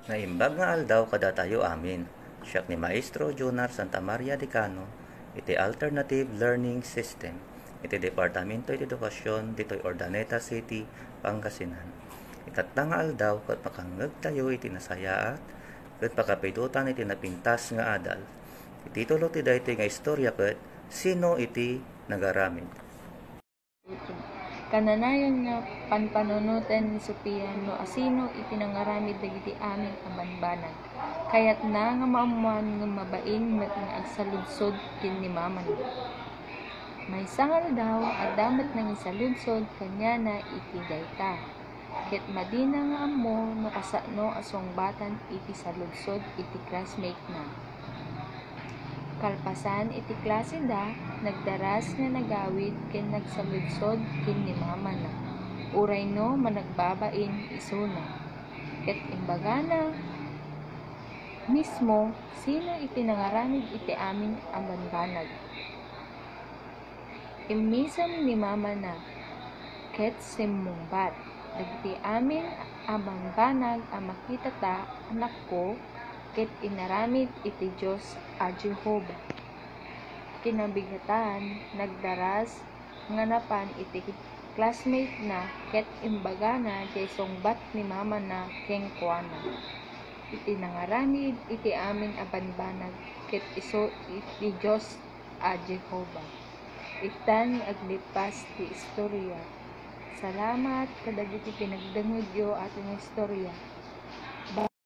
Naimbag nga aldaw kada tayo amin, siyak ni Maestro Jonar Santa Maria Decano, iti Alternative Learning System, iti Departamento iti Edukasyon, dito'y Ordaneta City, Pangasinan. Itatna nga aldaw, kat makangag tayo iti nasayaat, kat pakapidutan iti napintas nga adal. Ititulo ti daytoy nga istorya kat, sino iti nagaramid. Kananayon nga panpanunutan ni Sophia no asino itinangaramid dagiti amin a banbanag. Kayat na nga maamuan nga mabain met nga agsaludsod ken ni mama na. May sangal daw at damat nang isaludsod kanya na iti dayta. Ket madina nga ammo no kasano asong batan iti saludsod iti classmate na. Kalpasan iti klase da, nagdaras nga nagawid ken nagsaludsod ken ni mama na. Uray no managbabain isuna. Ket imbaga na mismo sino iti nangaramid iti amin a banbanag. Immisem ni mama na. Ket simmungbat. Dagiti amin a banbanag a makita ta anak ko ket inaramid iti Diyos a Jehovah. Kinabigatan, nagdaras nga napan iti classmate na ket imbaga na jay sungbat ni mama na ken kuana. Iti nangaramid iti amin a banbanag ket iso iti Diyos a Jehovah. Itan aglipas ti istorya. Salamat kadagiti pinagdengegyo ating istorya.